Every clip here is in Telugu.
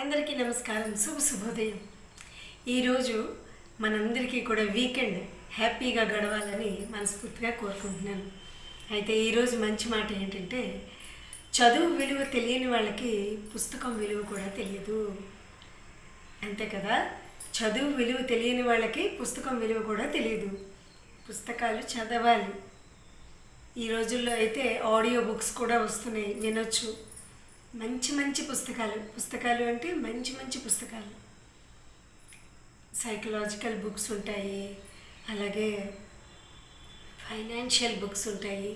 అందరికీ నమస్కారం, శుభోదయం. ఈరోజు మనందరికీ కూడా వీకెండ్ హ్యాపీగా గడవాలని మనస్ఫూర్తిగా కోరుకుంటున్నాను. అయితే ఈరోజు మంచి మాట ఏంటంటే, చదువు విలువ తెలియని వాళ్ళకి పుస్తకం విలువ కూడా తెలియదు. అంతే కదా, చదువు విలువ తెలియని వాళ్ళకి పుస్తకం విలువ కూడా తెలియదు. పుస్తకాలు చదవాలి. ఈ రోజుల్లో అయితే ఆడియో బుక్స్ కూడా వస్తున్నాయి, వినొచ్చు. మంచి మంచి పుస్తకాలు అంటే మంచి పుస్తకాలు, సైకలాజికల్ బుక్స్ ఉంటాయి, అలాగే ఫైనాన్షియల్ బుక్స్ ఉంటాయి,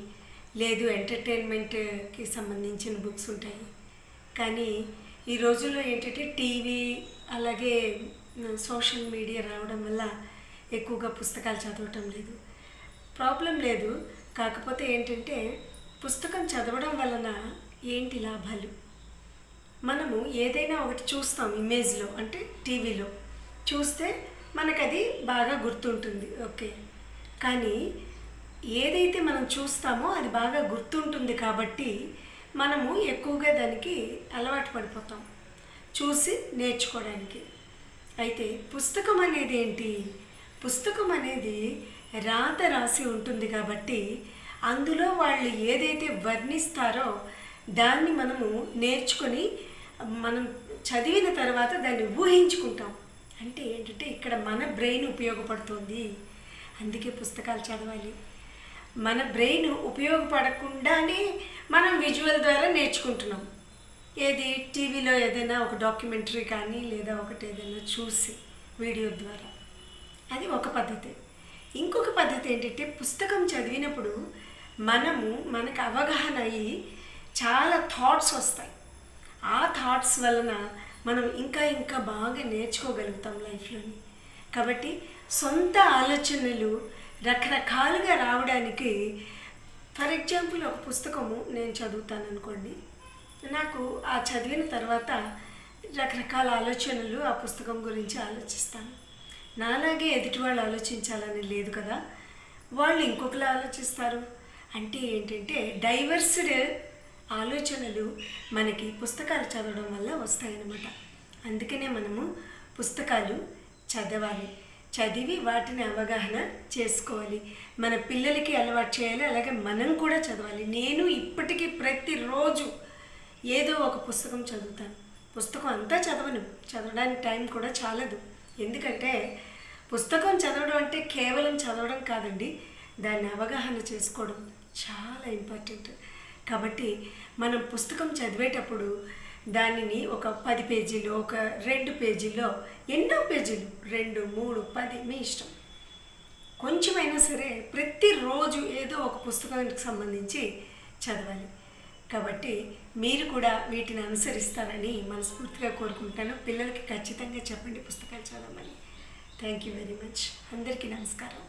లేదు ఎంటర్టైన్మెంట్కి సంబంధించిన బుక్స్ ఉంటాయి. కానీ ఈ రోజుల్లో ఏంటంటే టీవీ అలాగే సోషల్ మీడియా రావడం వల్ల ఎక్కువగా పుస్తకాలు చదవటం లేదు. ప్రాబ్లం లేదు, కాకపోతే ఏంటంటే పుస్తకం చదవడం వలన ఏంటి లాభాలు? మనము ఏదైనా ఒకటి చూస్తాం, ఇమేజ్లో అంటే టీవీలో చూస్తే మనకు అది బాగా గుర్తుంటుంది, ఓకే. కానీ ఏదైతే మనం చూస్తామో అది బాగా గుర్తుంటుంది కాబట్టి మనము ఎక్కువగా దానికి అలవాటు పడిపోతాం చూసి నేర్చుకోవడానికి. అయితే పుస్తకం అనేది ఏంటి? పుస్తకం అనేది రాత రాసి ఉంటుంది కాబట్టి అందులో వాళ్ళు ఏదైతే వర్ణిస్తారో దాన్ని మనము నేర్చుకొని మనం చదివిన తర్వాత దాన్ని ఊహించుకుంటాం. అంటే ఏంటంటే ఇక్కడ మన బ్రెయిన్ ఉపయోగపడుతుంది, అందుకే పుస్తకాలు చదవాలి. మన బ్రెయిన్ ఉపయోగపడకుండానే మనం విజువల్ ద్వారా నేర్చుకుంటున్నాం. ఏది టీవీలో ఏదైనా ఒక డాక్యుమెంటరీ కానీ లేదా ఒకటి ఏదైనా చూసి వీడియో ద్వారా, అది ఒక పద్ధతి. ఇంకొక పద్ధతి ఏంటంటే పుస్తకం చదివినప్పుడు మనకు అవగాహన అయ్యి చాలా థాట్స్ వస్తాయి. ఆ థాట్స్ వలన మనం ఇంకా బాగా నేర్చుకోగలుగుతాం లైఫ్లోని. కాబట్టి సొంత ఆలోచనలు రకరకాలుగా రావడానికి, ఫర్ ఎగ్జాంపుల్ ఒక పుస్తకము నేను చదువుతాను అనుకోండి, నాకు ఆ చదివిన తర్వాత రకరకాల ఆలోచనలు ఆ పుస్తకం గురించి ఆలోచిస్తాను. నాలాగే ఎదుటి వాళ్ళు ఆలోచించాలని లేదు కదా, వాళ్ళు ఇంకొకలా ఆలోచిస్తారు. అంటే ఏంటంటే డైవర్స్డ్ ఆలోచనలు మనకి పుస్తకాలు చదవడం వల్ల వస్తాయన్నమాట. అందుకనే మనము పుస్తకాలు చదవాలి, చదివి వాటిని అవగాహన చేసుకోవాలి, మన పిల్లలకి అలవాటు చేయాలి, అలాగే మనం కూడా చదవాలి. నేను ఇప్పటికీ ప్రతిరోజు ఏదో ఒక పుస్తకం చదువుతాను. పుస్తకం అంతా చదవడానికి టైం కూడా చాలదు. ఎందుకంటే పుస్తకం చదవడం అంటే కేవలం చదవడం కాదండి, దాన్ని అవగాహన చేసుకోవడం చాలా ఇంపార్టెంట్. కాబట్టి మనం పుస్తకం చదివేటప్పుడు దానిని ఒక 10 పేజీలు, ఒక 2 పేజీల్లో, ఎన్నో పేజీలు, 2, 3, 10 మీ ఇష్టం, కొంచెమైనా సరే ప్రతిరోజు ఏదో ఒక పుస్తకానికి సంబంధించి చదవాలి. కాబట్టి మీరు కూడా వీటిని అనుసరిస్తారని మనస్ఫూర్తిగా కోరుకుంటాను. పిల్లలకి ఖచ్చితంగా చెప్పండి పుస్తకాలు చదవమని. Thank you very much. అందరికీ నమస్కారం.